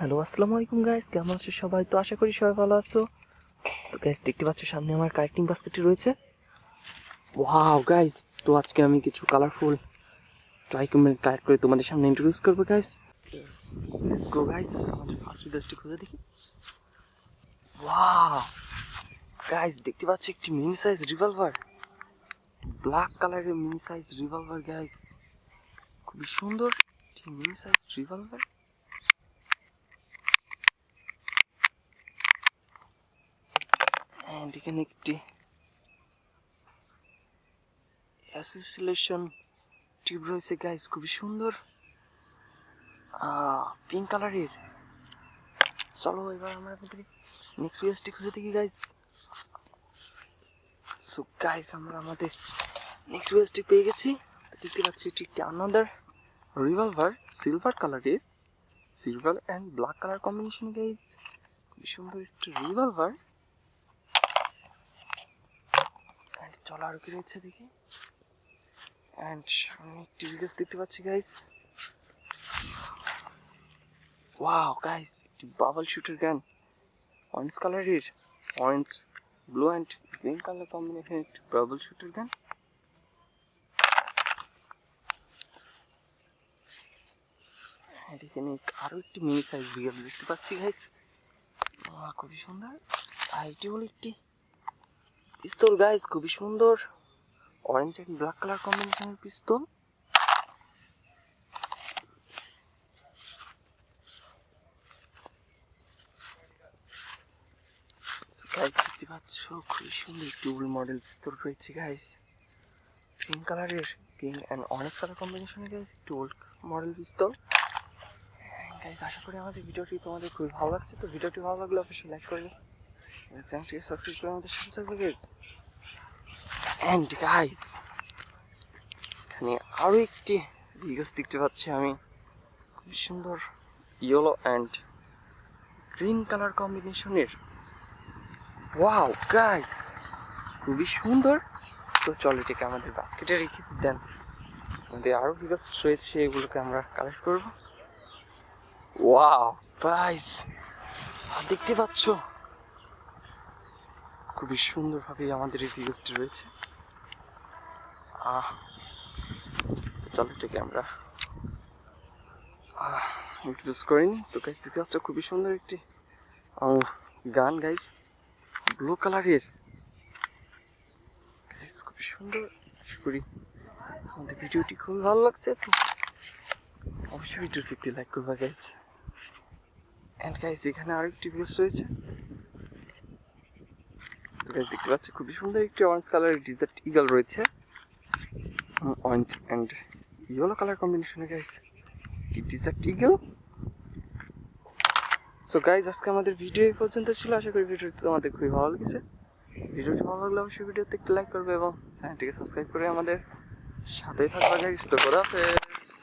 Hello আসসালামু আলাইকুম guys, কেমন আছো সবাই? তো আশা করি সবাই ভালো আছো। তো গাইস দেখতে পাচ্ছ সামনে আমার কালেক্টিং বাস্কেটটি রয়েছে। ওয়াও গাইস, তো আজকে আমি কিছু কালারফুল ট্রাইকমেন্ট কালেক্ট করে তোমাদের সামনে ইন্ট্রোডিউস করবো গাইস। লেটস গো গাইস, আমাদের ফার্স্ট ভিডিওটি খুঁজে দেখি। ওয়াও গাইস, দেখতে পাচ্ছি একটি মিনি সাইজ রিভলভার, ব্ল্যাক কালারের মিনি সাইজ রিভলভার গাইস, খুবই সুন্দর একটি মিনি সাইজ রিভলভার। এন্ড এখানে একটি অ্যাসোসিয়েশন টিউব রয়েছে গাইস, খুবই সুন্দর পিঙ্ক কালারের। চলো এবার আমরা নেক্সট ভিডিওটি খুঁজে দেখি গাইস। সো গাইস, আমরা আমাদের নেক্সট ভিডিওটি পেয়ে গেছি। দেখতে পাচ্ছি এটি একটি আনাদার রিভলভার, সিলভার কালারের, silver and black colour combination guys, খুবই সুন্দর একটি রিভলভার। চলো আর কি রয়েছে দেখি। অ্যান্ড আমি একটি ভিডিও দেখতে পাচ্ছি গাইস। ওয়াও গাইস, একটি বাবল শুটার গান, অরেঞ্জ কালারের, orange blue and green colour combination একটি বাবল শুটার গান। এখানে আরো একটি মিনি সাইজ রিভলভার দেখতে পাচ্ছি গাইস, খুবই সুন্দর। আর এটি হলো একটি পিস্তল গাইস, খুবই সুন্দর অরেঞ্জ অ্যান্ড ব্ল্যাক কালার কম্বিনেশনের পিস্তল। গাইস দেখতে পাচ্ছ খুবই সুন্দর একটি উল মডেল পিস্তল রয়েছে গাইস, পিঙ্ক কালারের, পিঙ্ক অ্যান্ড অরেঞ্জ কালার কম্বিনেশনে গাইস একটি ওল্ড মডেল পিস্তল। গাইস আশা করি আমাদের ভিডিওটি তোমাদের খুবই ভালো লাগছে। তো ভিডিওটি ভালো লাগলে অবশ্যই লাইক করবে এবং চ্যানেলটিকে সাবস্ক্রাইব করে আমাদের সাথে থাকবে গাইস। অ্যান্ড গাইস এখানে আরও একটি ভিগাস দেখতে পাচ্ছি আমি, খুবই সুন্দর ইয়েলো অ্যান্ড গ্রিন কালার কম্বিনেশনের। ওয়াও গাইস, খুবই সুন্দর। তো চলো এটাকে আমাদের বাস্কেটে রেখে দেন, আমাদের আরও ভিগাস রয়েছে, এগুলোকে আমরা কালেক্ট করব। ওয়াও গাইস, দেখতে পাচ্ছ খুবই সুন্দরভাবে আমাদের এই ভিগাসটি রয়েছে। চলো এটাকে আমরা ইন্ট্রোডিউস করিনি। তো গাইস দেখতে পাচ্ছ খুবই সুন্দর একটি গান গাইস, ব্লু কালারের গাইস, খুবই সুন্দর। আশা করি আমাদের ভিডিওটি খুবই ভালো লাগছে। তো অবশ্যই ভিডিওটি একটি লাইক করবা গাইস। এন্ড গাইস এখানে আরেকটি ভিডিও রয়েছে। তো গাইস দেখতে পাচ্ছ খুবই সুন্দর একটি অরেঞ্জ কালারের ডিজার্ট ইগল রয়েছে, অরেঞ্জ অ্যান্ড ইয়েলো কালার কম্বিনেশনে guys desert eagle. So guys আজকে আমাদের ভিডিও এই পর্যন্ত ছিল। আশা করি ভিডিওটি তোমাদের খুবই ভালো লেগেছে। ভিডিওটি ভালো লাগলে অবশ্যই ভিডিওতে একটু লাইক করবে এবং চ্যানেলটিকে সাবস্ক্রাইব করে আমাদের সাথেই থাকবে গাইজ। তো খোদা হাফেজ।